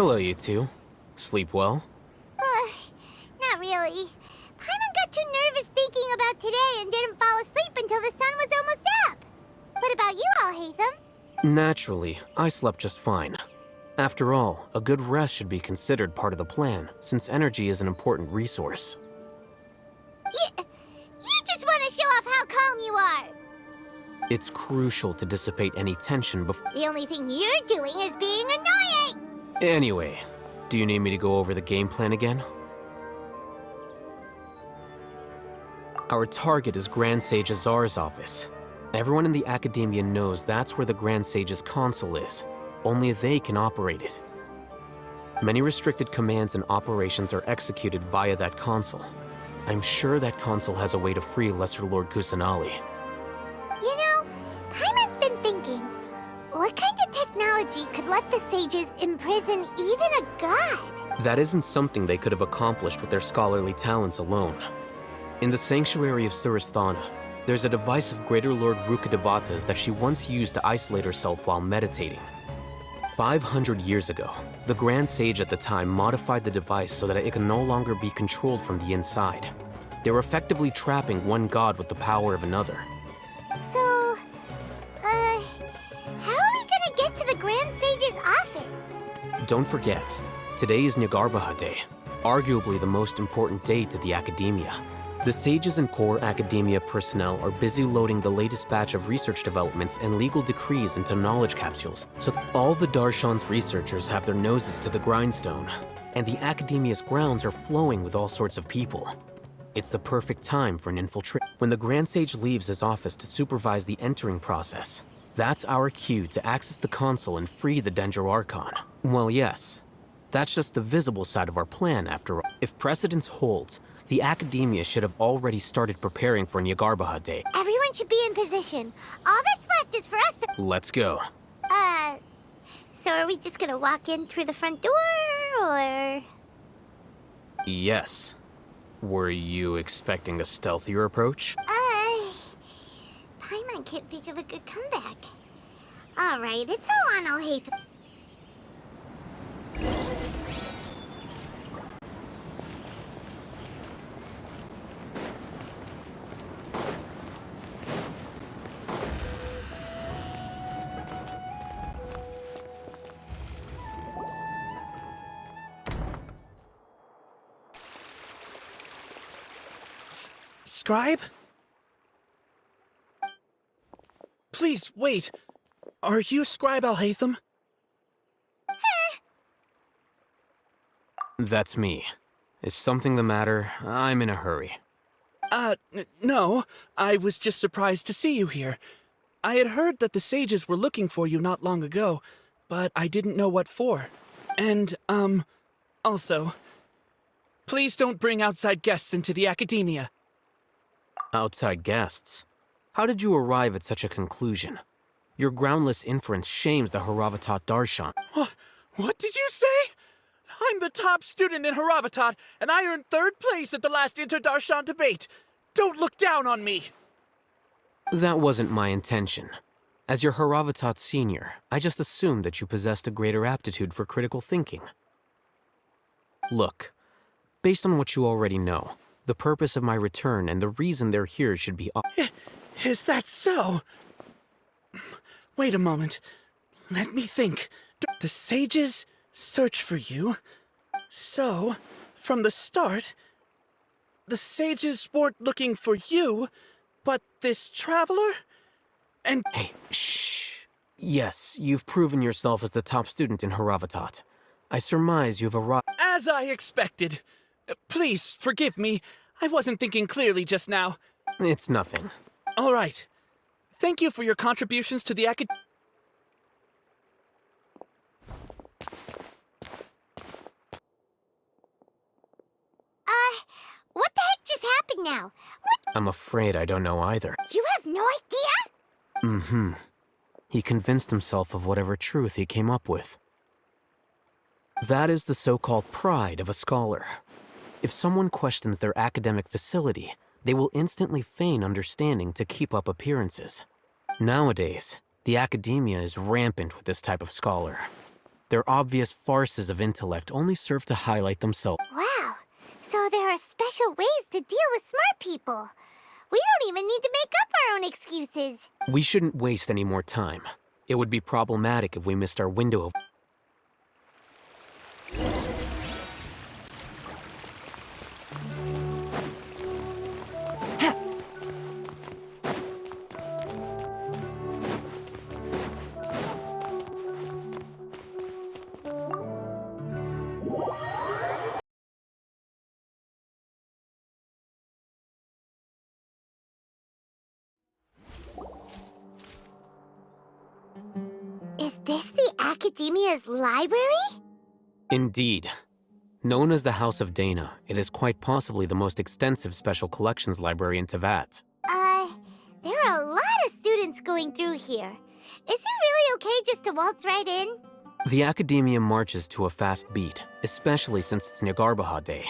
Hello, you two. Sleep well? Not really. Paimon got too nervous thinking about today and didn't fall asleep until the sun was almost up. What about you, Alhaitham? Naturally, I slept just fine. After all, a good rest should be considered part of the plan, since energy is an important resource. You just want to show off how calm you are. It's crucial to dissipate any tension before. The only thing you're doing is being annoying. Anyway, do you need me to go over the game plan again? Our target is Grand Sage Azar's office. Everyone in the Academia knows that's where the Grand Sage's console is. Only they can operate it. Many restricted commands and operations are executed via that console. I'm sure that console has a way to free Lesser Lord Kusanali. You know, Paimon's been thinking, what kind of technology could let the sages imprison even a god? That isn't something they could have accomplished with their scholarly talents alone. In the Sanctuary of Surasthana, there's a device of Greater Lord Rukkhadevata's that she once used to isolate herself while meditating. 500 years ago, the Grand Sage at the time modified the device so that it can no longer be controlled from the inside. They were effectively trapping one god with the power of another. So, how are we gonna get to the Grand Sage's office? Don't forget, today is Nyagarbha Day, arguably the most important day to the Academia. The sages and core Academia personnel are busy loading the latest batch of research developments and legal decrees into knowledge capsules, so all the Darshan's researchers have their noses to the grindstone, and the Academia's grounds are flowing with all sorts of people. It's the perfect time for an infiltration. When the Grand Sage leaves his office to supervise the entering process, that's our cue to access the console and free the Dendro Archon. Well, yes. That's just the visible side of our plan, after all. If precedence holds, the Academia should have already started preparing for Nyagarbha Day. Everyone should be in position. All that's left is for us to... Let's go. So are we just gonna walk in through the front door, or...? Yes. Were you expecting a stealthier approach? Paimon can't think of a good comeback. All right, it's all on Alhaitham. Scribe? Please, wait. Are you Scribe Alhaitham? That's me. Is something the matter? I'm in a hurry. No. I was just surprised to see you here. I had heard that the sages were looking for you not long ago, but I didn't know what for. And, also, please don't bring outside guests into the Academia. Outside guests? How did you arrive at such a conclusion? Your groundless inference shames the Haravatat Darshan. What did you say? I'm the top student in Haravatat, and I earned 3rd place at the last Inter-Darshan debate. Don't look down on me! That wasn't my intention. As your Haravatat senior, I just assumed that you possessed a greater aptitude for critical thinking. Look, based on what you already know, the purpose of my return and the reason they're here should be... Is that so? Wait a moment. Let me think. The sages search for you. So, from the start, the sages weren't looking for you, but this traveler? And... Hey, shh. Yes, you've proven yourself as the top student in Haravatat. I surmise you've arrived... As I expected. Please, forgive me. I wasn't thinking clearly just now. It's nothing. All right. Thank you for your contributions to the What the heck just happened now? What? I'm afraid I don't know either. You have no idea? Mm-hmm. He convinced himself of whatever truth he came up with. That is the so-called pride of a scholar. If someone questions their academic facility, they will instantly feign understanding to keep up appearances. Nowadays, the Academia is rampant with this type of scholar. Their obvious farces of intellect only serve to highlight themselves. Wow. So there are special ways to deal with smart people. We don't even need to make up our own excuses. We shouldn't waste any more time. It would be problematic if we missed our window of... Is this the Academia's library? Indeed. Known as the House of Dana, it is quite possibly the most extensive special collections library in Teyvat. There are a lot of students going through here. Is it really okay just to waltz right in? The Academia marches to a fast beat, especially since it's Nyargarbaha Day.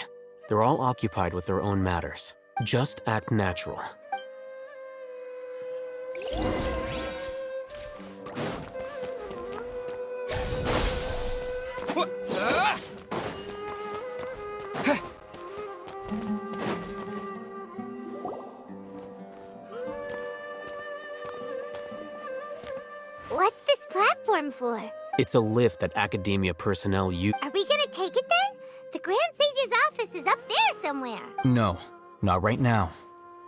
They're all occupied with their own matters. Just act natural. What's this platform for? It's a lift that Academia personnel use. Are we gonna take it then? The Grand Sage's office is up there somewhere. No, not right now.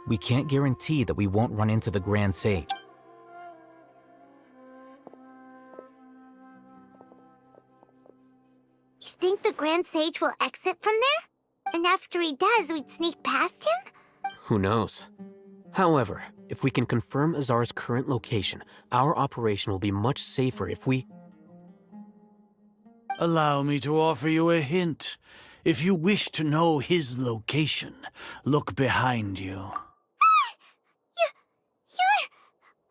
We can't guarantee that we won't run into the Grand Sage. You think the Grand Sage will exit from there? And after he does, we'd sneak past him? Who knows? However, if we can confirm Azar's current location, our operation will be much safer if we... Allow me to offer you a hint. If you wish to know his location, look behind you.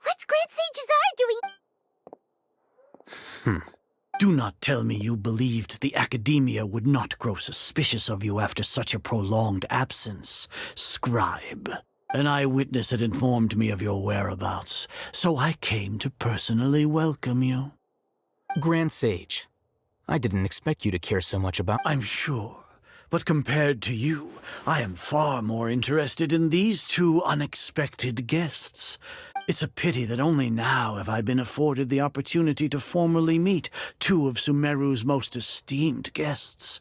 What's Grand Sage Azar doing? Do not tell me you believed the Academia would not grow suspicious of you after such a prolonged absence, scribe. An eyewitness had informed me of your whereabouts, so I came to personally welcome you. Grand Sage, I didn't expect you to care so much about... I'm sure, but compared to you, I am far more interested in these two unexpected guests. It's a pity that only now have I been afforded the opportunity to formally meet two of Sumeru's most esteemed guests.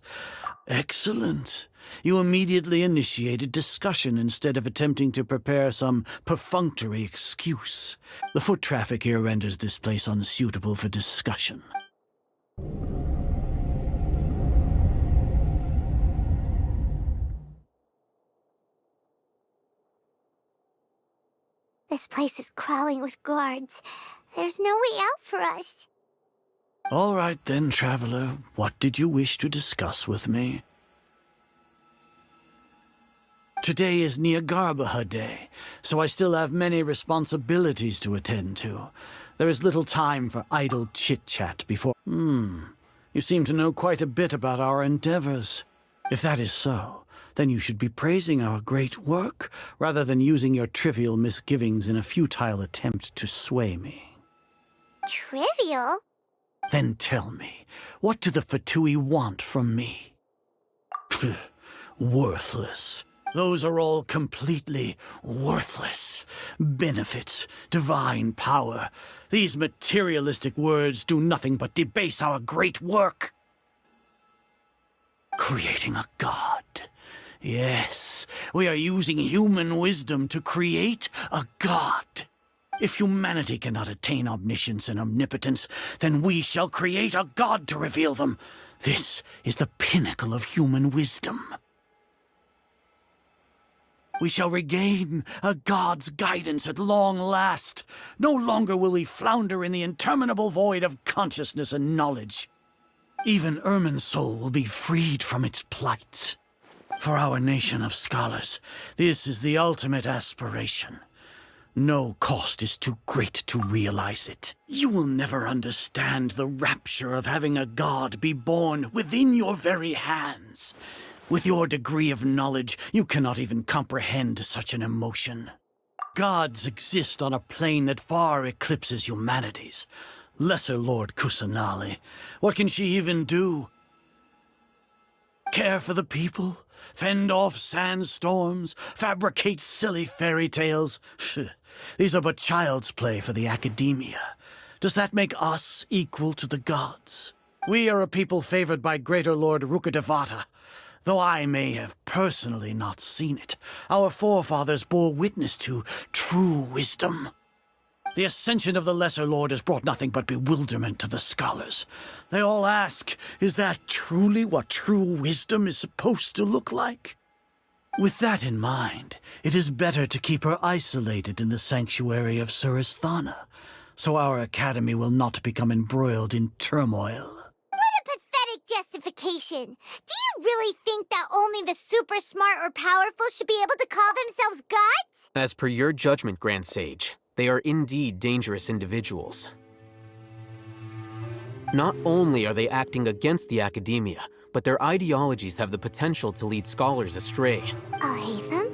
Excellent. You immediately initiated discussion instead of attempting to prepare some perfunctory excuse. The foot traffic here renders this place unsuitable for discussion. This place is crawling with guards. There's no way out for us. All right then, traveler. What did you wish to discuss with me? Today is Nyargarbaha Day, so I still have many responsibilities to attend to. There is little time for idle chit-chat before... You seem to know quite a bit about our endeavors. If that is so, then you should be praising our great work, rather than using your trivial misgivings in a futile attempt to sway me. Trivial? Then tell me, what do the Fatui want from me? Worthless. Those are all completely worthless. Benefits, divine power. These materialistic words do nothing but debase our great work. Creating a god. Yes, we are using human wisdom to create a god. If humanity cannot attain omniscience and omnipotence, then we shall create a god to reveal them. This is the pinnacle of human wisdom. We shall regain a god's guidance at long last. No longer will we flounder in the interminable void of consciousness and knowledge. Even Ermin's soul will be freed from its plight. For our nation of scholars, this is the ultimate aspiration. No cost is too great to realize it. You will never understand the rapture of having a god be born within your very hands. With your degree of knowledge, you cannot even comprehend such an emotion. Gods exist on a plane that far eclipses humanity's. Lesser Lord Kusanali. What can she even do? Care for the people? Fend off sandstorms? Fabricate silly fairy tales? These are but child's play for the academia. Does that make us equal to the gods? We are a people favored by Greater Lord Rukadevata. Though I may have personally not seen it, our forefathers bore witness to true wisdom. The ascension of the Lesser Lord has brought nothing but bewilderment to the scholars. They all ask, is that truly what true wisdom is supposed to look like? With that in mind, it is better to keep her isolated in the sanctuary of Suristhana, so our academy will not become embroiled in turmoil. What a pathetic justification! Do you really think that only the super smart or powerful should be able to call themselves gods? As per your judgment, Grand Sage, they are indeed dangerous individuals. Not only are they acting against the academia, but their ideologies have the potential to lead scholars astray. Hatham?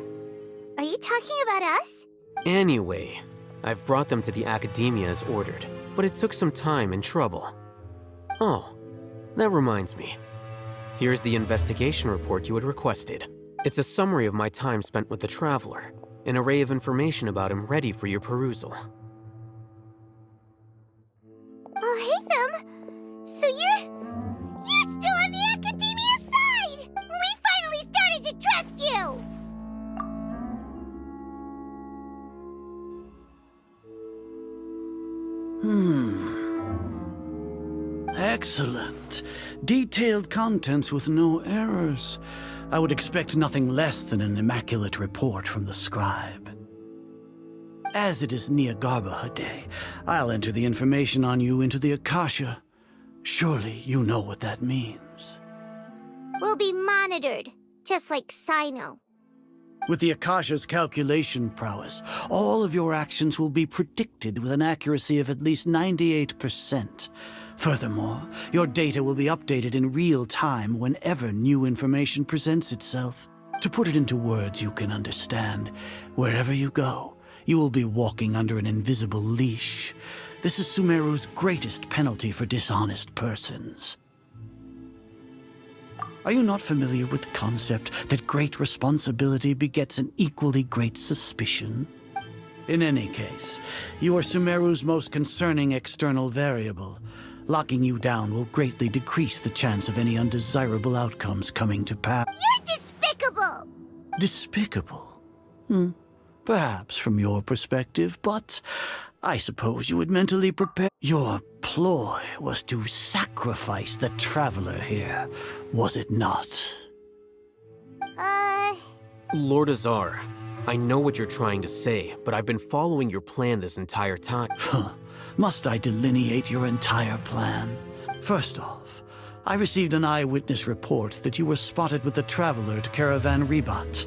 Are you talking about us? Anyway, I've brought them to the academia as ordered, but it took some time and trouble. Oh, that reminds me. Here's the investigation report you had requested. It's a summary of my time spent with the Traveler, an array of information about him ready for your perusal. Hatham? So you're still on the academia side! We finally started to trust you! Excellent. Detailed contents with no errors. I would expect nothing less than an immaculate report from the scribe. As it is Niagarbha Day, I'll enter the information on you into the Akasha. Surely you know what that means. We'll be monitored, just like Sino. With the Akasha's calculation prowess, all of your actions will be predicted with an accuracy of at least 98%. Furthermore, your data will be updated in real time whenever new information presents itself. To put it into words you can understand, wherever you go, you will be walking under an invisible leash. This is Sumeru's greatest penalty for dishonest persons. Are you not familiar with the concept that great responsibility begets an equally great suspicion? In any case, you are Sumeru's most concerning external variable. Locking you down will greatly decrease the chance of any undesirable outcomes coming to pass. You're despicable! Despicable? Perhaps from your perspective, but I suppose you would mentally prepare. Your ploy was to sacrifice the Traveler here, was it not? Lord Azar, I know what you're trying to say, but I've been following your plan this entire time. Must I delineate your entire plan? First off, I received an eyewitness report that you were spotted with the Traveler at Caravan Ribat.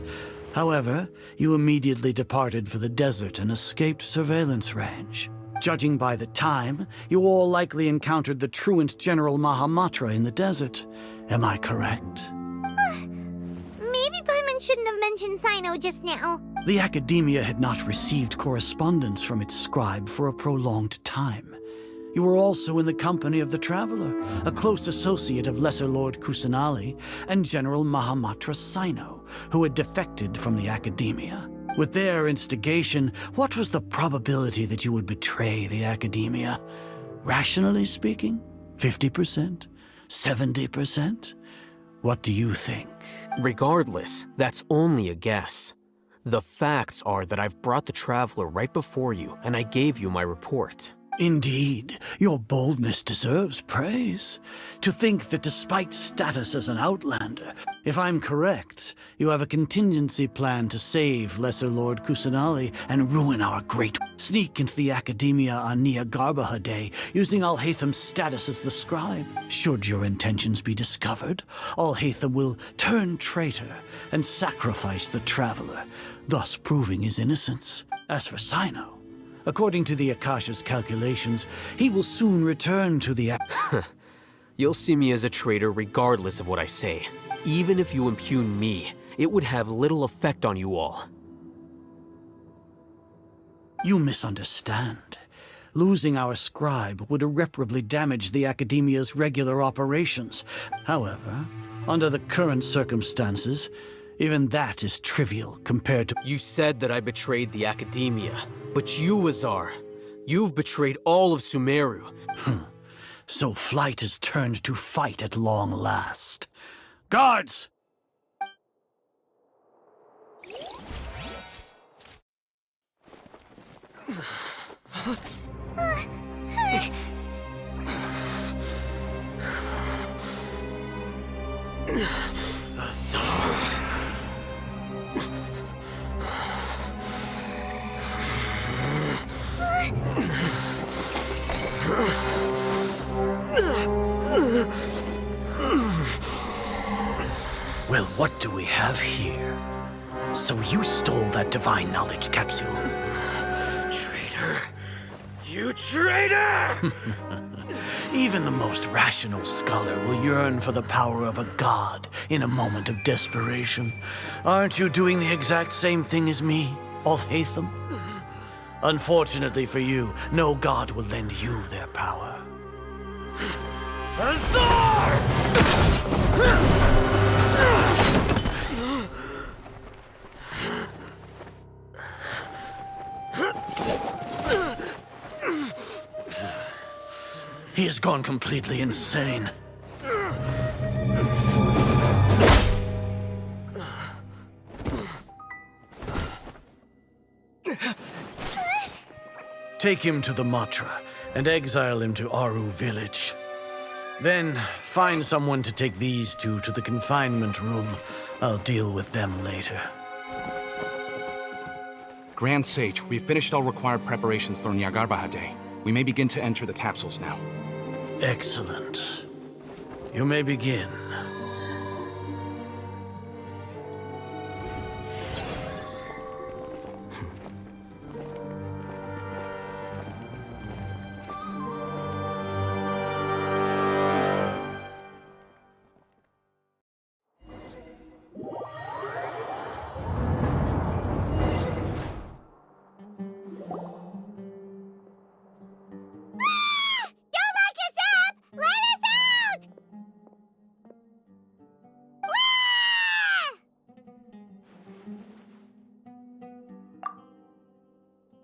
However, you immediately departed for the desert and escaped surveillance range. Judging by the time, you all likely encountered the truant General Mahamatra in the desert. Am I correct? Maybe Paimon shouldn't have mentioned Sino just now. The Academia had not received correspondence from its scribe for a prolonged time. You were also in the company of the Traveler, a close associate of Lesser Lord Kusanali and General Mahamatra Sino, who had defected from the Academia. With their instigation, what was the probability that you would betray the Academia? Rationally speaking, 50%? 70%? What do you think? Regardless, that's only a guess. The facts are that I've brought the Traveler right before you, and I gave you my report. Indeed, your boldness deserves praise. To think that despite status as an outlander, if I'm correct, you have a contingency plan to save Lesser Lord Kusanali and ruin our great... Sneak into the Academia on Niagarbha Day, using Alhatham's status as the scribe. Should your intentions be discovered, Alhatham will turn traitor and sacrifice the Traveler, thus proving his innocence. As for Sino, according to the Akasha's calculations, he will soon return to the... You'll see me as a traitor regardless of what I say. Even if you impugn me, it would have little effect on you all. You misunderstand. Losing our scribe would irreparably damage the Academia's regular operations. However, under the current circumstances, even that is trivial compared to— You said that I betrayed the Academia, but you, Azar, you've betrayed all of Sumeru. So flight is turned to fight at long last. Guards! Well, what do we have here? So you stole that divine knowledge capsule? Traitor! You traitor! Even the most rational scholar will yearn for the power of a god in a moment of desperation. Aren't you doing the exact same thing as me, Alhaitham? Unfortunately for you, no god will lend you their power. Azar! He has gone completely insane. Take him to the Matra and exile him to Aru village. Then find someone to take these two to the confinement room. I'll deal with them later. Grand Sage, we've finished all required preparations for Nyagarbha Day. We may begin to enter the capsules now. Excellent. You may begin. Don't lock us up! Let us out!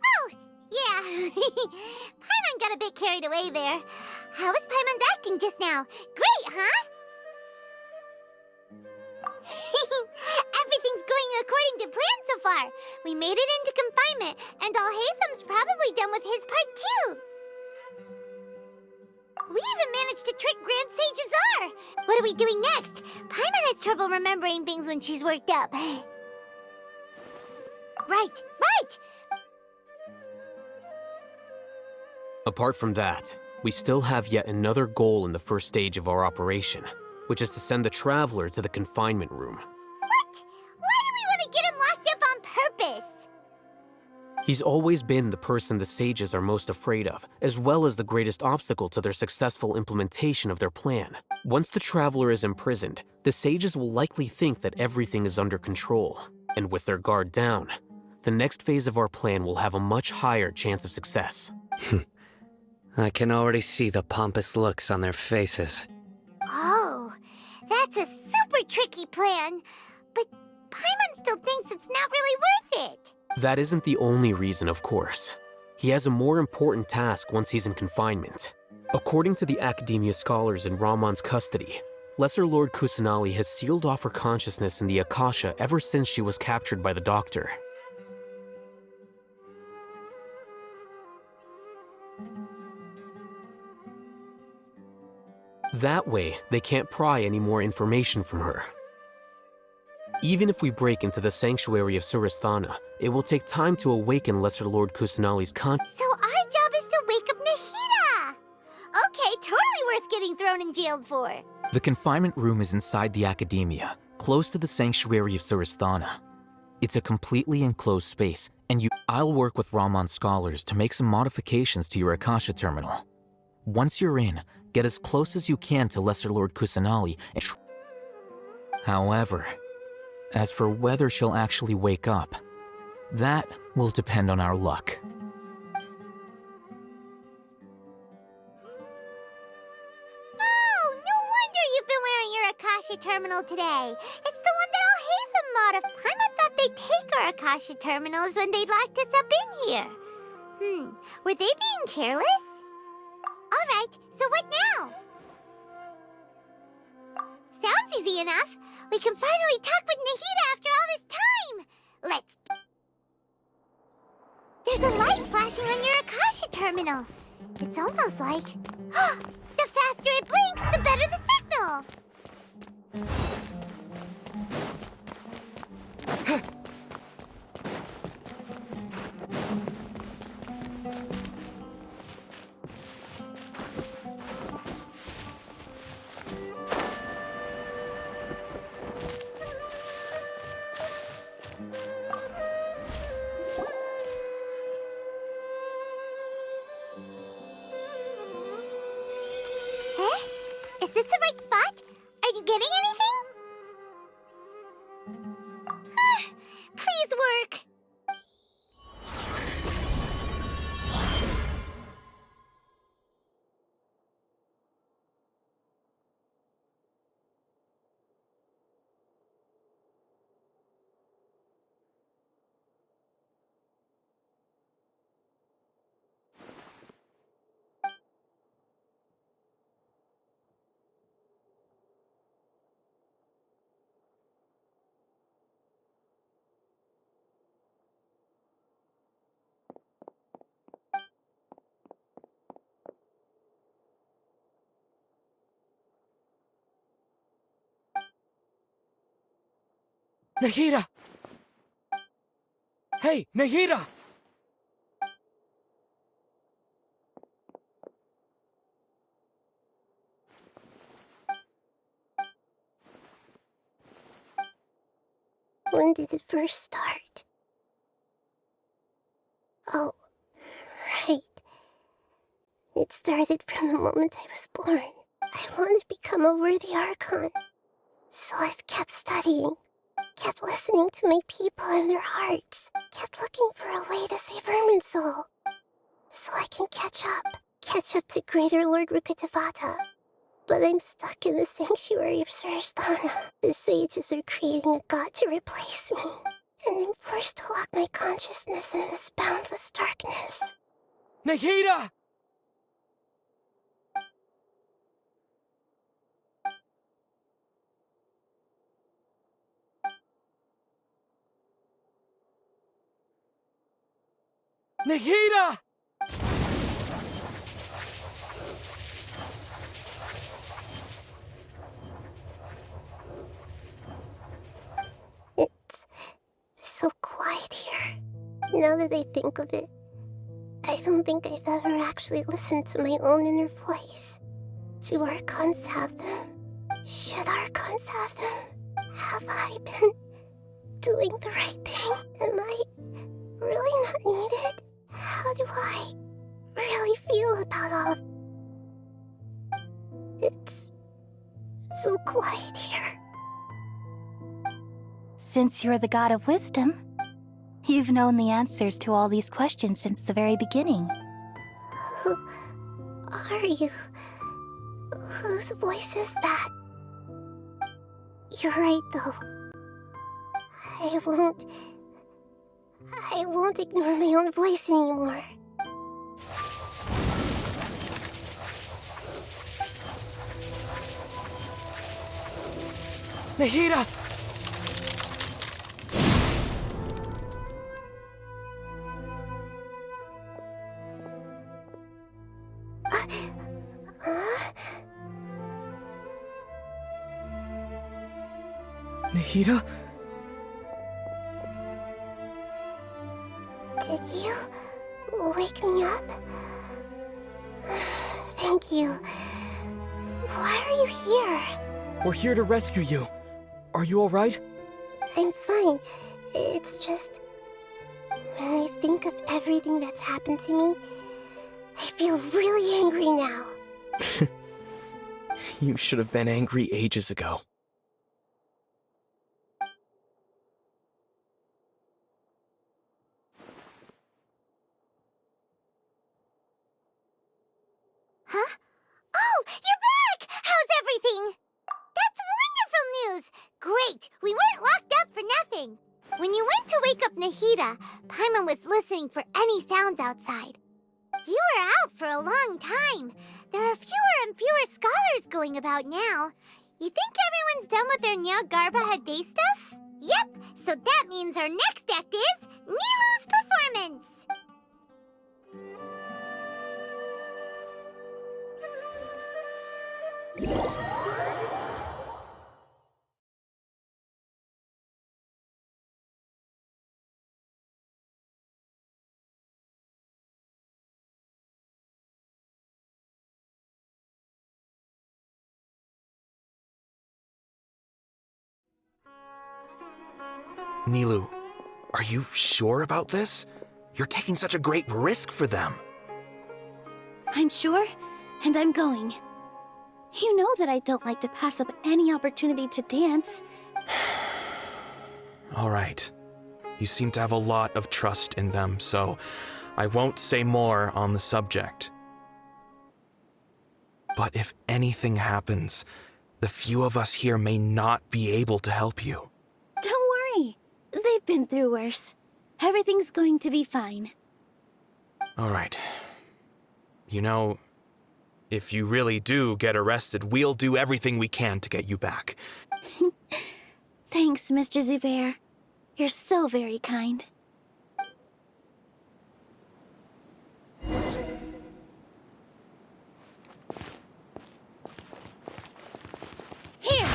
Oh, yeah. Paimon got a bit carried away there. How was Paimon acting just now? Great, huh? Everything's going according to plan so far. We made it into confinement, and Alhaitham's probably done with his part too. We even managed to trick Grand Sage Azar. What are we doing next? Paimon has trouble remembering things when she's worked up. Right. Apart from that, we still have yet another goal in the first stage of our operation, which is to send the Traveler to the confinement room. What? Why do we want to get him locked up on purpose? He's always been the person the sages are most afraid of, as well as the greatest obstacle to their successful implementation of their plan. Once the Traveler is imprisoned, the sages will likely think that everything is under control. And with their guard down, the next phase of our plan will have a much higher chance of success. I can already see the pompous looks on their faces. Oh, that's a super tricky plan. But Paimon still thinks it's not really worth it. That isn't the only reason, of course. He has a more important task once he's in confinement. According to the Academia scholars in Ramon's custody, Lesser Lord Kusanali has sealed off her consciousness in the Akasha ever since she was captured by the Doctor. That way, they can't pry any more information from her. Even if we break into the sanctuary of Surasthana, it will take time to awaken Lesser Lord Kusanali's So our job is to wake up Nahida! Okay, totally worth getting thrown and jailed for. The confinement room is inside the Academia, close to the sanctuary of Surasthana. It's a completely enclosed space, and I'll work with Ramon's scholars to make some modifications to your Akasha terminal. Once you're in, get as close as you can to Lesser Lord Kusanali and However, as for whether she'll actually wake up, that will depend on our luck. Akasha terminal today. It's the one that all Hatham modified. Paimon thought they'd take our Akasha terminals when they locked us up in here. Were they being careless? Alright, so what now? Sounds easy enough. We can finally talk with Nahida after all this time. Let's... There's a light flashing on your Akasha terminal. It's almost like... the faster it blinks, the better the signal. Is this the right spot? Are you getting anything? Please work. Nahida! Hey, Nahida! When did it first start? Oh, right. It started from the moment I was born. I want to become a worthy Archon. So I've kept studying, kept listening to my people and their hearts, kept looking for a way to save Irminsul. So I can catch up to Greater Lord Rukkhadevata. But I'm stuck in the sanctuary of Surasthana. The sages are creating a god to replace me. And I'm forced to lock my consciousness in this boundless darkness. Nahida! Nahida! It's so quiet here. Now that I think of it, I don't think I've ever actually listened to my own inner voice. Do Archons have them? Should Archons have them? Have I been doing the right thing? Am I really not needed? How do I really feel about all of... It's so quiet here. Since you're the god of wisdom, you've known the answers to all these questions since the very beginning. Who are you? Whose voice is that? You're right, though. I won't ignore my own voice anymore. Nahida! Nahida? Did you wake me up? Thank you. Why are you here? We're here to rescue you. Are you alright? I'm fine. It's just... when I think of everything that's happened to me, I feel really angry now. You should have been angry ages ago. Huh? Oh, you're back! How's everything? That's wonderful Nahida, Paimon was listening for any sounds outside. You were out for a long time. There are fewer and fewer scholars going about now. You think everyone's done with their Nyagarbaha Day stuff? Yep, so that means our next act is Nilu's performance! Nilu, are you sure about this? You're taking such a great risk for them. I'm sure, and I'm going. You know that I don't like to pass up any opportunity to dance. All right. You seem to have a lot of trust in them, so I won't say more on the subject. But if anything happens, the few of us here may not be able to help you. Don't worry. They've been through worse. Everything's going to be fine. All right. You know, if you really do get arrested, we'll do everything we can to get you back. Thanks, Mr. Zubair. You're so very kind. Here!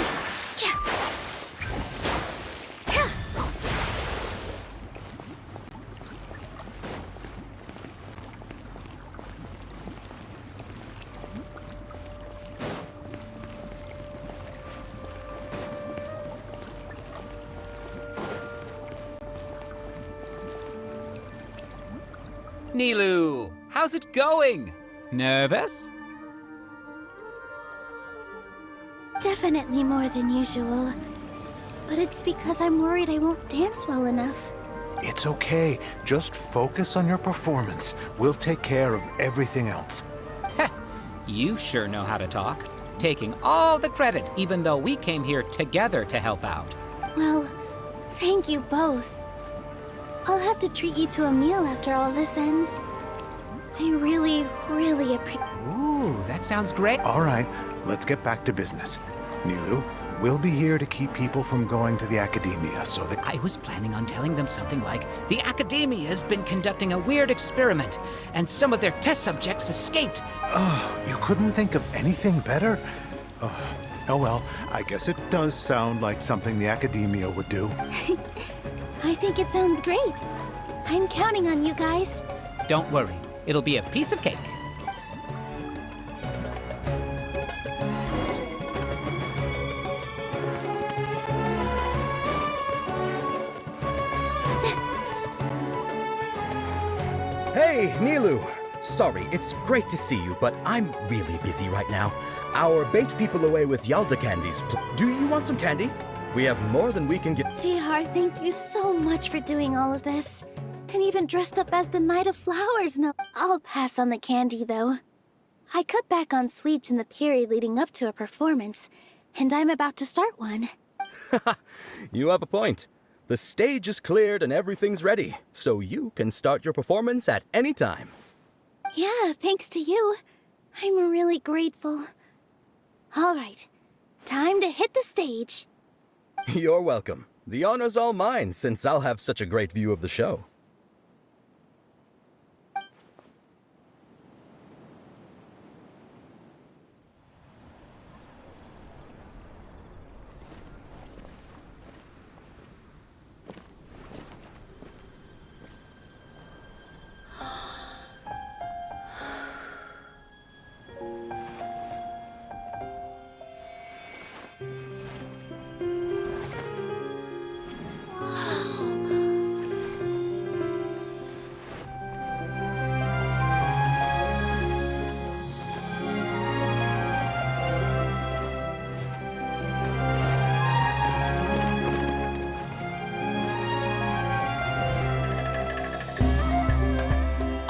Nilu, how's it going? Nervous? Definitely more than usual. But it's because I'm worried I won't dance well enough. It's okay. Just focus on your performance. We'll take care of everything else. You sure know how to talk. Taking all the credit, even though we came here together to help out. Well, thank you both. I'll have to treat you to a meal after all this ends. I really appreciate. Ooh, that sounds great. All right, let's get back to business. Nilu, we'll be here to keep people from going to the academia so that... I was planning on telling them something like, the academia has been conducting a weird experiment, and some of their test subjects escaped. Oh, you couldn't think of anything better? Oh well, I guess it does sound like something the academia would do. I think it sounds great. I'm counting on you guys. Don't worry, it'll be a piece of cake. Hey, Nilu! Sorry, it's great to see you, but I'm really busy right now. Our bait people away with Yalda candies. Do you want some candy? We have more than we can get. Vihar, thank you so much for doing all of this. And even dressed up as the Knight of Flowers. No, I'll pass on the candy, though. I cut back on sweets in the period leading up to a performance, and I'm about to start one. You have a point. The stage is cleared and everything's ready, so you can start your performance at any time. Yeah, thanks to you. I'm really grateful. All right, time to hit the stage. You're welcome. The honor's all mine, since I'll have such a great view of the show.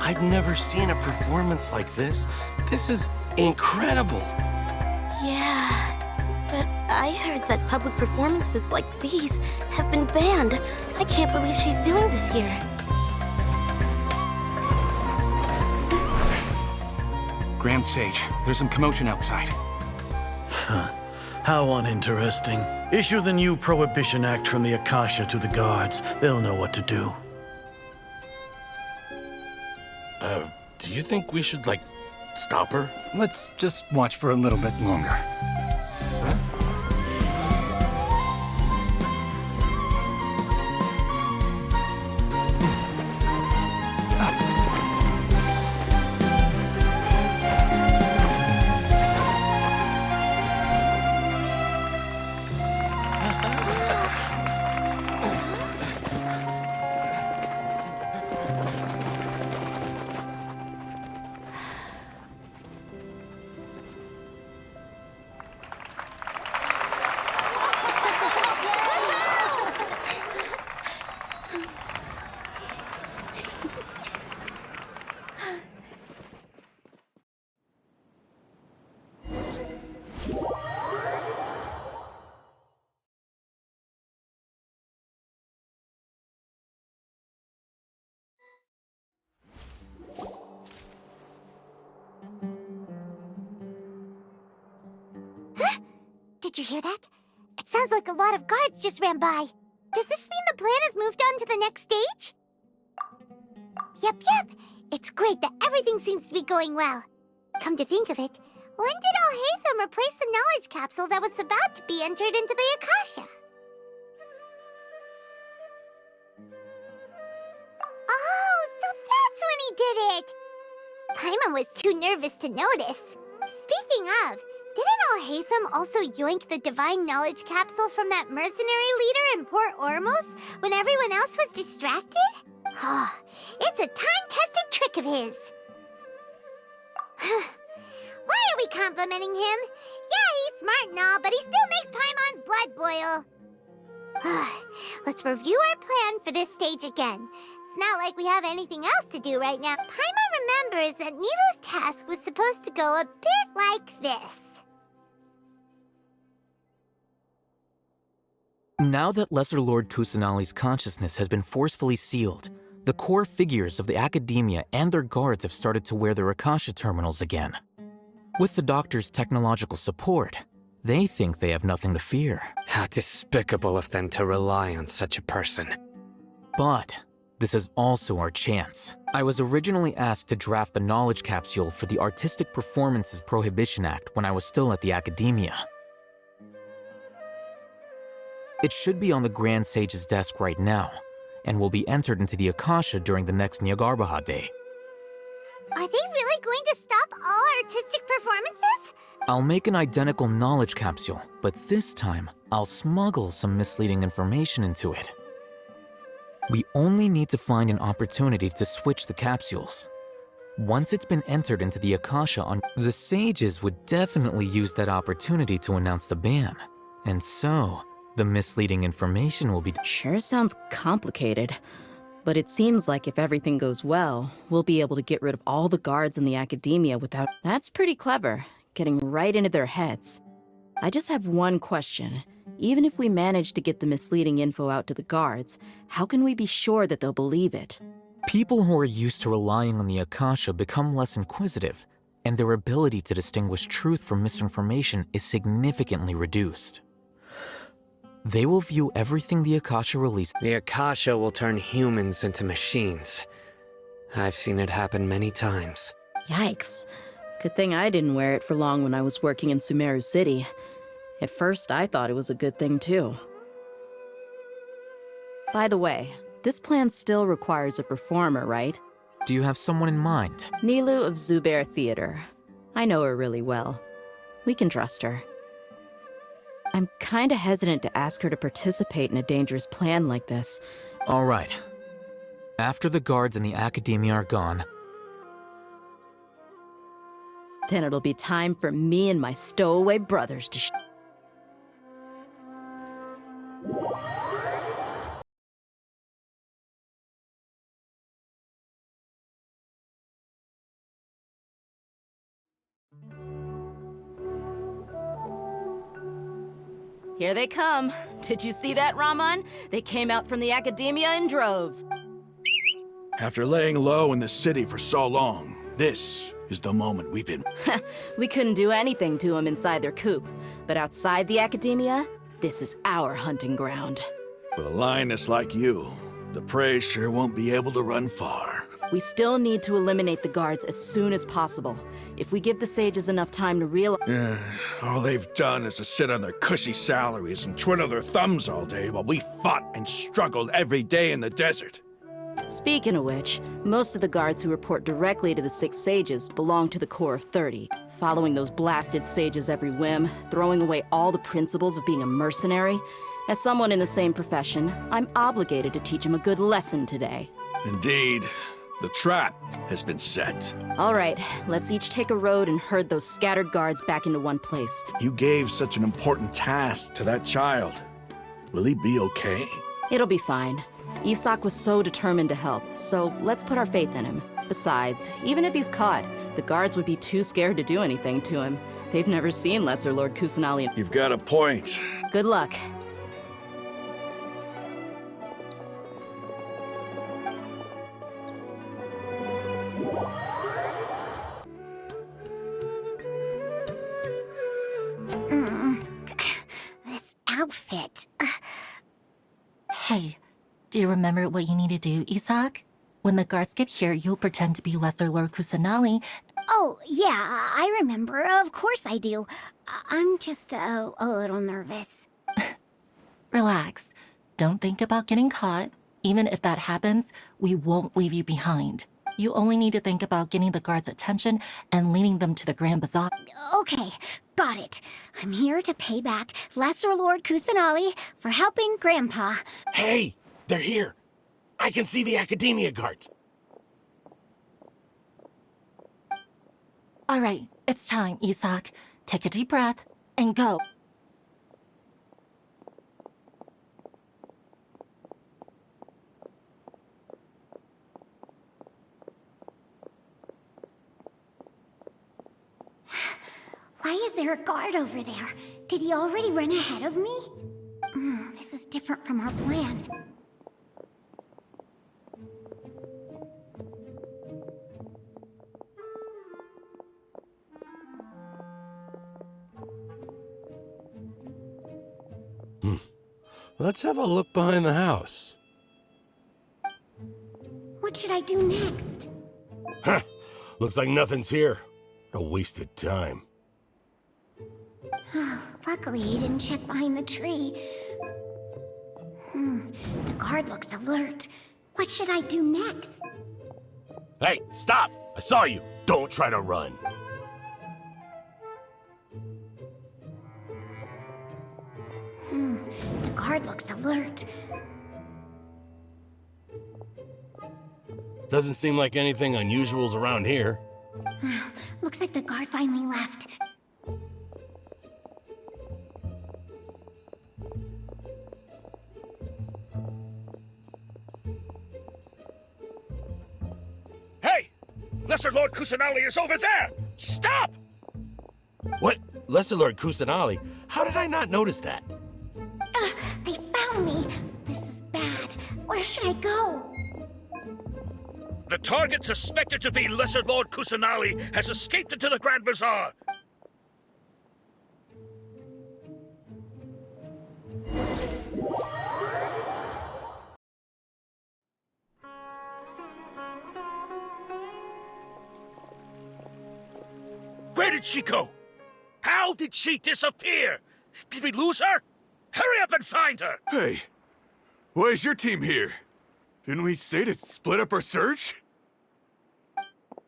I've never seen a performance like this. This is incredible. Yeah, but I heard that public performances like these have been banned. I can't believe she's doing this here. Grand Sage, there's some commotion outside. How uninteresting. Issue the new Prohibition Act from the Akasha to the guards. They'll know what to do. Do you think we should, stop her? Let's just watch for a little bit longer. Did you hear that? It sounds like a lot of guards just ran by. Does this mean the plan has moved on to the next stage? Yep. It's great that everything seems to be going well. Come to think of it, when did Alhaitham replace the knowledge capsule that was about to be entered into the Akasha? Oh, so that's when he did it! Paimon was too nervous to notice. Speaking of, didn't Alhaitham also yoink the divine knowledge capsule from that mercenary leader in Port Ormos when everyone else was distracted? It's a time-tested trick of his. Why are we complimenting him? Yeah, he's smart and all, but he still makes Paimon's blood boil. Let's review our plan for this stage again. It's not like we have anything else to do right now. Paimon remembers that Nilu's task was supposed to go a bit like this. Now that Lesser Lord Kusanali's consciousness has been forcefully sealed, the core figures of the Academia and their guards have started to wear their Akasha terminals again. With the Doctor's technological support, they think they have nothing to fear. How despicable of them to rely on such a person. But this is also our chance. I was originally asked to draft the knowledge capsule for the Artistic Performances Prohibition Act when I was still at the Academia. It should be on the Grand Sage's desk right now, and will be entered into the Akasha during the next Nyagarbaha Day. Are they really going to stop all artistic performances? I'll make an identical knowledge capsule, but this time, I'll smuggle some misleading information into it. We only need to find an opportunity to switch the capsules. Once it's been entered into the Akasha, the sages would definitely use that opportunity to announce the ban. And so, the misleading information will be... Sure sounds complicated. But it seems like if everything goes well, we'll be able to get rid of all the guards in the Academia without... That's pretty clever, getting right into their heads. I just have one question. Even if we manage to get the misleading info out to the guards, how can we be sure that they'll believe it? People who are used to relying on the Akasha become less inquisitive, and their ability to distinguish truth from misinformation is significantly reduced. They will view everything the Akasha releases. The Akasha will turn humans into machines. I've seen it happen many times. Yikes. Good thing I didn't wear it for long when I was working in Sumeru City. At first, I thought it was a good thing too. By the way, this plan still requires a performer, right? Do you have someone in mind? Nilu of Zubair Theater. I know her really well. We can trust her. I'm kinda hesitant to ask her to participate in a dangerous plan like this. All right. After the guards in the Academia are gone, then it'll be time for me and my stowaway brothers to Here they come. Did you see that, Raman? They came out from the academia in droves. After laying low in the city for so long, this is the moment we've been... We couldn't do anything to them inside their coop. But outside the academia, this is our hunting ground. With a lioness like you, the prey sure won't be able to run far. We still need to eliminate the guards as soon as possible. If we give the sages enough time to realize... All they've done is to sit on their cushy salaries and twiddle their thumbs all day while we fought and struggled every day in the desert. Speaking of which, most of the guards who report directly to the 6 sages belong to the Corps of 30, following those blasted sages every whim, throwing away all the principles of being a mercenary. As someone in the same profession, I'm obligated to teach them a good lesson today. Indeed. The trap has been set. All right, let's each take a road and herd those scattered guards back into one place. You gave such an important task to that child. Will he be okay? It'll be fine. Isak was so determined to help, so let's put our faith in him. Besides, even if he's caught, the guards would be too scared to do anything to him. They've never seen Lesser Lord Kusanali. You've got a point. Good luck. This outfit. Hey, do you remember what you need to do, Isak? When the guards get here, you'll pretend to be Lesser Lord Kusanali. Oh, yeah, I remember. Of course I do. I'm just a little nervous. Relax. Don't think about getting caught. Even if that happens, we won't leave you behind. You only need to think about getting the guards' attention and leading them to the Grand Bazaar. Okay, got it. I'm here to pay back Lesser Lord Kusanali for helping Grandpa. Hey, they're here. I can see the academia guards. All right, it's time, Isak. Take a deep breath and go. Why is there a guard over there? Did he already run ahead of me? This is different from our plan. Let's have a look behind the house. What should I do next? Huh. Looks like nothing's here. A wasted time. Luckily, he didn't check behind the tree. The guard looks alert. What should I do next? Hey, stop! I saw you. Don't try to run. The guard looks alert. Doesn't seem like anything unusual's around here. Looks like the guard finally left. Hey! Lesser Lord Kusanali is over there! Stop! What? Lesser Lord Kusanali? How did I not notice that? They found me. This is bad. Where should I go? The target suspected to be Lesser Lord Kusanali has escaped into the Grand Bazaar. Where did she go? How did she disappear? Did we lose her? Hurry up and find her! Hey, why is your team here? Didn't we say to split up our search?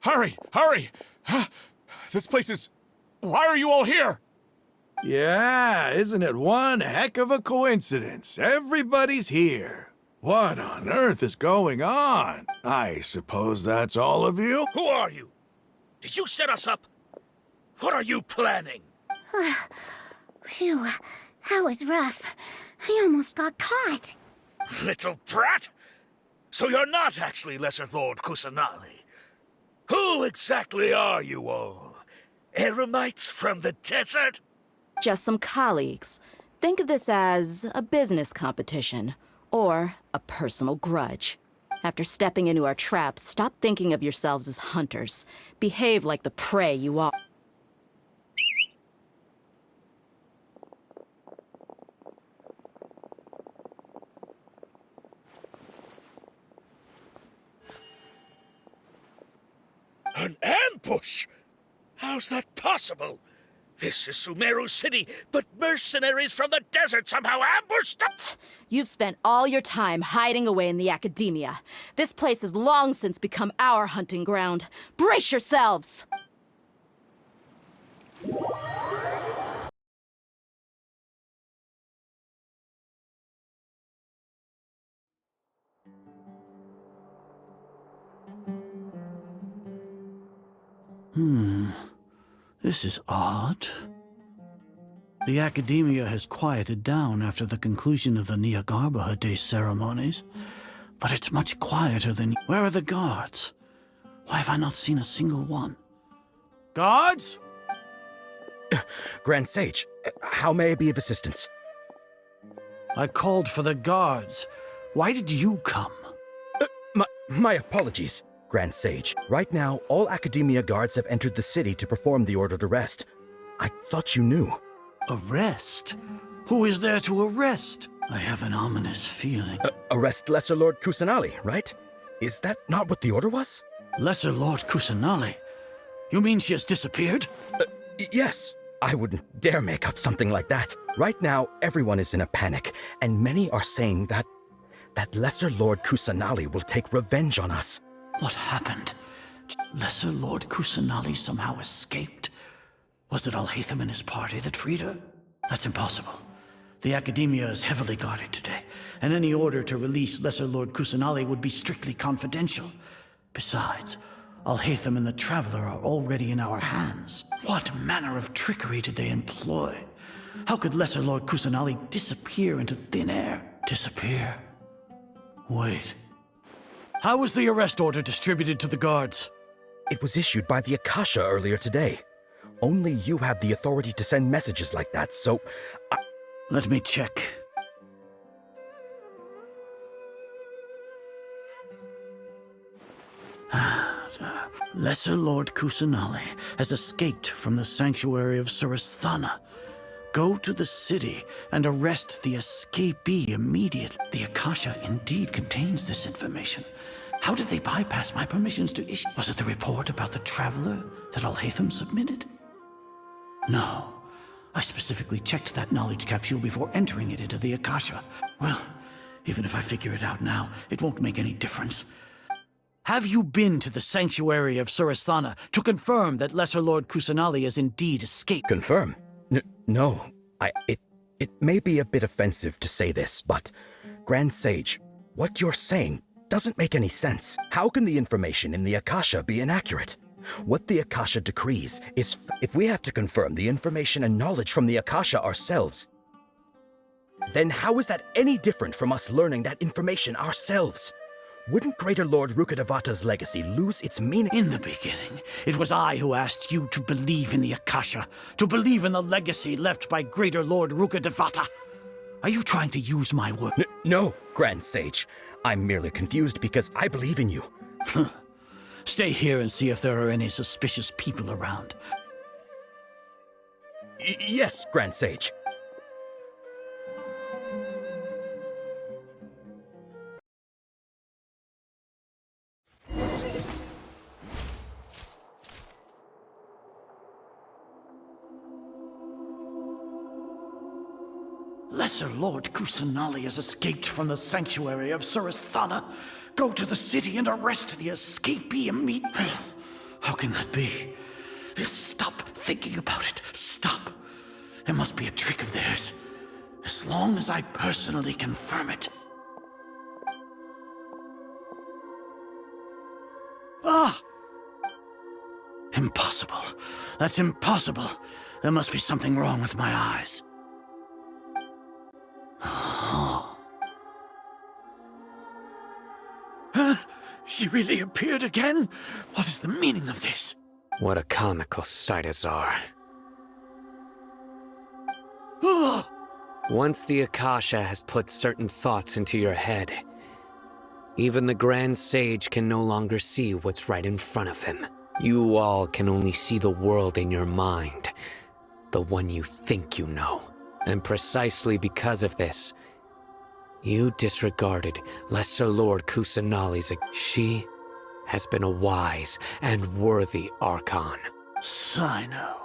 Hurry! Hurry! This place is... Why are you all here? Yeah, isn't it one heck of a coincidence? Everybody's here. What on earth is going on? I suppose that's all of you? Who are you? Did you set us up? What are you planning? Phew, that was rough. I almost got caught. Little brat! So you're not actually Lesser Lord Kusanali. Who exactly are you all? Eremites from the desert? Just some colleagues. Think of this as a business competition, or a personal grudge. After stepping into our traps, stop thinking of yourselves as hunters. Behave like the prey you are. An ambush? How's that possible? This is Sumeru City, but mercenaries from the desert somehow ambushed us! You've spent all your time hiding away in the academia. This place has long since become our hunting ground. Brace yourselves! This is odd. The academia has quieted down after the conclusion of the Nyagarbha Day ceremonies, but it's much quieter than... Where are the guards? Why have I not seen a single one? Guards? Grand Sage, how may I be of assistance? I called for the guards. Why did you come? My apologies, Grand Sage. Right now, all Academia guards have entered the city to perform the ordered arrest. I thought you knew. Arrest? Who is there to arrest? I have an ominous feeling. Arrest Lesser Lord Kusanali, right? Is that not what the order was? Lesser Lord Kusanali? You mean she has disappeared? Yes. I wouldn't dare make up something like that. Right now, everyone is in a panic, and many are saying that Lesser Lord Kusanali will take revenge on us. What happened? Lesser Lord Kusanali somehow escaped? Was it Alhaitham and his party that freed her? That's impossible. The Academia is heavily guarded today, and any order to release Lesser Lord Kusanali would be strictly confidential. Besides, Alhaitham and the Traveler are already in our hands. What manner of trickery did they employ? How could Lesser Lord Kusanali disappear into thin air? Disappear? Wait. How was the arrest order distributed to the guards? It was issued by the Akasha earlier today. Only you have the authority to send messages like that, so... Let me check. Lesser Lord Kusanali has escaped from the sanctuary of Surasthana. Go to the city and arrest the escapee immediately. The Akasha indeed contains this information. How did they bypass my permissions to issue? Was it the report about the Traveler that Alhaitham submitted? No. I specifically checked that knowledge capsule before entering it into the Akasha. Well, even if I figure it out now, it won't make any difference. Have you been to the sanctuary of Surasthana to confirm that Lesser Lord Kusanali has indeed escaped? Confirm? No. It may be a bit offensive to say this, but Grand Sage, what you're saying doesn't make any sense. How can the information in the Akasha be inaccurate? What the Akasha decrees is if we have to confirm the information and knowledge from the Akasha ourselves, then how is that any different from us learning that information ourselves? Wouldn't Greater Lord Rukkhadevata's legacy lose its meaning? In the beginning, it was I who asked you to believe in the Akasha, to believe in the legacy left by Greater Lord Rukkhadevata. Are you trying to use my word? No, Grand Sage. I'm merely confused because I believe in you. Stay here and see if there are any suspicious people around. Yes, Grand Sage. Lesser Lord Kusanali has escaped from the sanctuary of Surasthana. Go to the city and arrest the escapee immediately. How can that be? Stop thinking about it. Stop. It must be a trick of theirs. As long as I personally confirm it. Ah! Impossible. That's impossible. There must be something wrong with my eyes. She really appeared again? What is the meaning of this? What a comical sight is our. Once the Akasha has put certain thoughts into your head, even the Grand Sage can no longer see what's right in front of him. You all can only see the world in your mind, the one you think you know. And precisely because of this, you disregarded Lesser Lord Kusanali's. She has been a wise and worthy Archon. Cyno,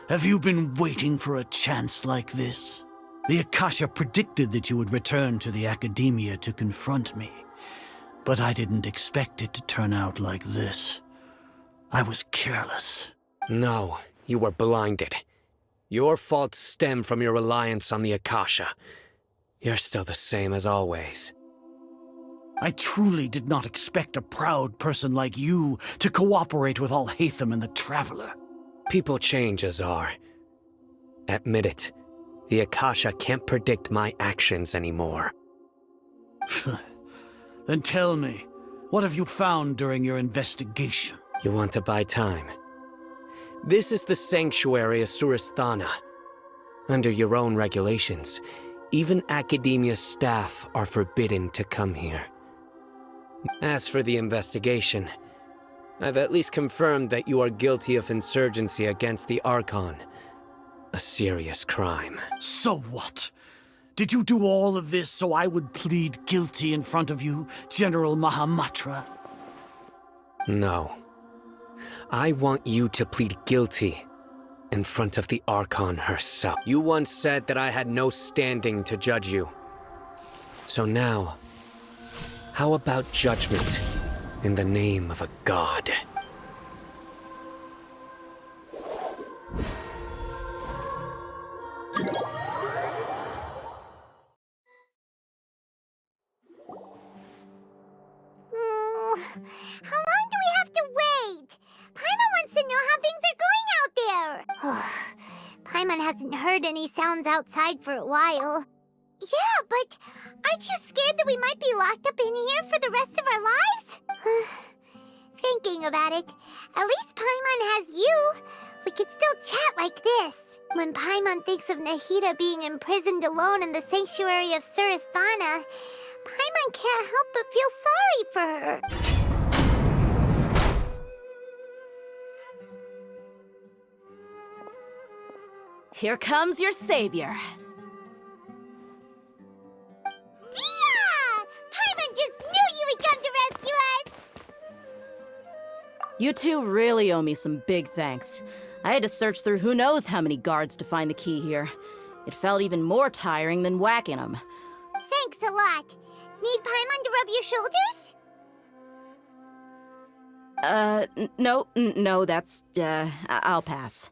have you been waiting for a chance like this? The Akasha predicted that you would return to the Academia to confront me, but I didn't expect it to turn out like this. I was careless. No, you were blinded. Your faults stem from your reliance on the Akasha. You're still the same as always. I truly did not expect a proud person like you to cooperate with Alhaitham and the Traveler. People change, Azar. Admit it. The Akasha can't predict my actions anymore. Then tell me, what have you found during your investigation? You want to buy time? This is the sanctuary of Suristhana. Under your own regulations, even Academia staff are forbidden to come here. As for the investigation, I've at least confirmed that you are guilty of insurgency against the Archon. A serious crime. So what? Did you do all of this so I would plead guilty in front of you, General Mahamatra? No. I want you to plead guilty in front of the Archon herself. You once said that I had no standing to judge you. So now, how about judgment in the name of a god? How long do we have to wait? Paimon wants to know how things are going out there. Paimon hasn't heard any sounds outside for a while. Yeah, but aren't you scared that we might be locked up in here for the rest of our lives? Thinking about it, at least Paimon has you. We could still chat like this. When Paimon thinks of Nahida being imprisoned alone in the sanctuary of Suristhana, Paimon can't help but feel sorry for her. Here comes your savior. Dia! Paimon just knew you would come to rescue us! You two really owe me some big thanks. I had to search through who knows how many guards to find the key here. It felt even more tiring than whacking them. Thanks a lot. Need Paimon to rub your shoulders? No, that's, I'll pass.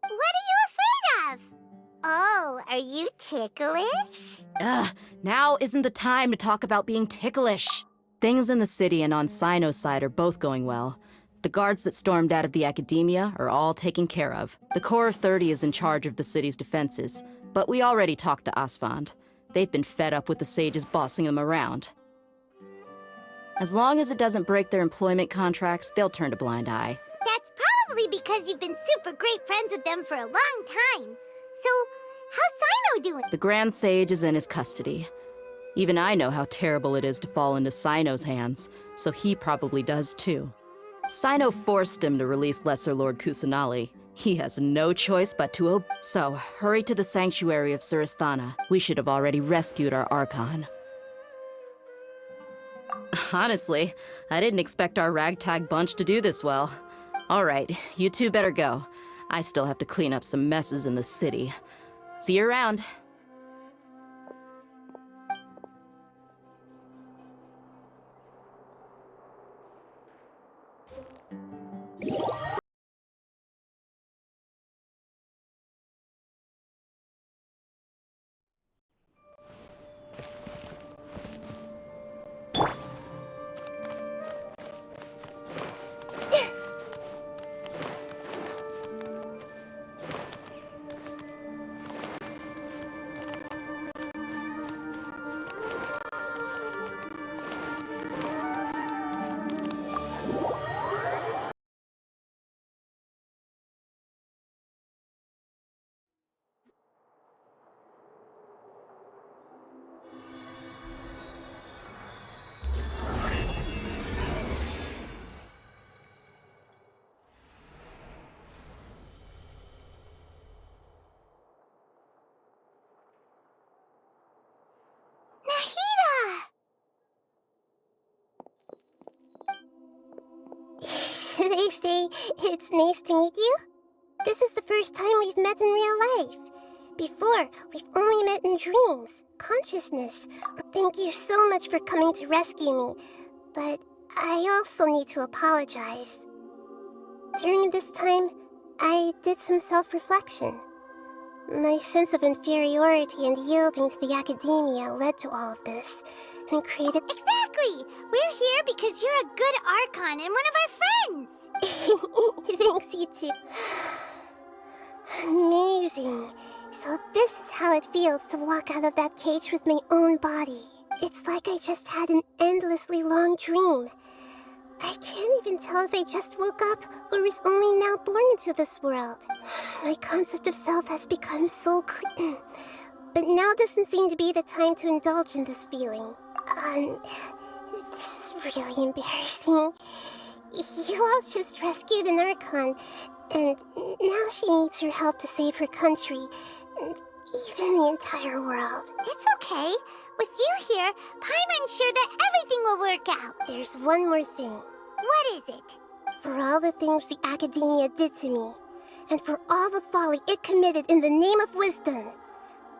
What are you afraid of? Oh, are you ticklish? Now isn't the time to talk about being ticklish. Things in the city and on Cyno's side are both going well. The guards that stormed out of the Academia are all taken care of. The Corps of 30 is in charge of the city's defenses, but we already talked to Asfand. They've been fed up with the sages bossing them around. As long as it doesn't break their employment contracts, they'll turn a blind eye. That's probably because you've been super great friends with them for a long time. So, how's Cyno doing? The Grand Sage is in his custody. Even I know how terrible it is to fall into Cyno's hands, so he probably does too. Cyno forced him to release Lesser Lord Kusanali. He has no choice but to obey. So, hurry to the sanctuary of Suristhana. We should have already rescued our Archon. Honestly, I didn't expect our ragtag bunch to do this well. Alright, you two better go. I still have to clean up some messes in the city. See you around. it's nice to meet you. This is the first time we've met in real life. Before, we've only met in dreams, consciousness. Thank you so much for coming to rescue me, but I also need to apologize. During this time, I did some self-reflection. My sense of inferiority and yielding to the academia led to all of this, and created— Exactly! We're here because you're a good Archon and one of our friends! Thanks, you two. Amazing. So this is how it feels to walk out of that cage with my own body. It's like I just had an endlessly long dream. I can't even tell if I just woke up or was only now born into this world. My concept of self has become so clear. But now doesn't seem to be the time to indulge in this feeling. This is really embarrassing. You all just rescued an Archon, and now she needs your help to save her country, and even the entire world. It's okay. With you here, Paimon's sure that everything will work out. There's one more thing. What is it? For all the things the academia did to me, and for all the folly it committed in the name of wisdom,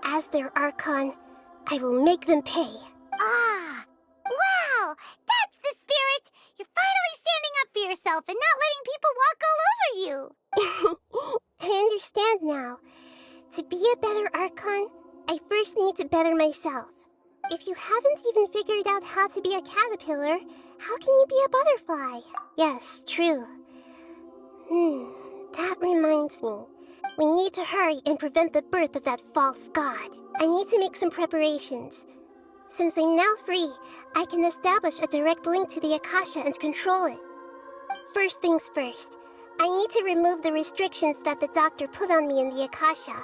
as their Archon, I will make them pay. Ah! Wow! That's the spirit! You're finally standing up for yourself and not letting people walk all over you! I understand now. To be a better Archon, I first need to better myself. If you haven't even figured out how to be a caterpillar, how can you be a butterfly? Yes, true. That reminds me. We need to hurry and prevent the birth of that false god. I need to make some preparations. Since I'm now free, I can establish a direct link to the Akasha and control it. First things first, I need to remove the restrictions that the doctor put on me in the Akasha.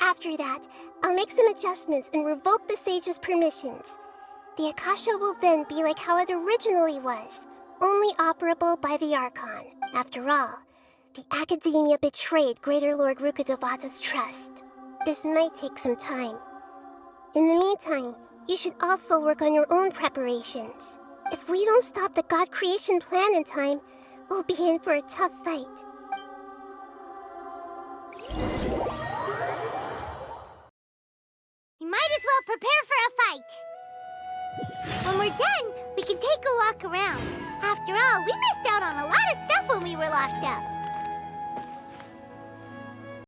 After that, I'll make some adjustments and revoke the sage's permissions. The Akasha will then be like how it originally was, only operable by the Archon. After all, the academia betrayed Greater Lord Rukkhadevata's trust. This might take some time. In the meantime, you should also work on your own preparations. If we don't stop the God creation plan in time, we'll be in for a tough fight. You might as well prepare for a fight. When we're done, we can take a walk around. After all, we missed out on a lot of stuff when we were locked up.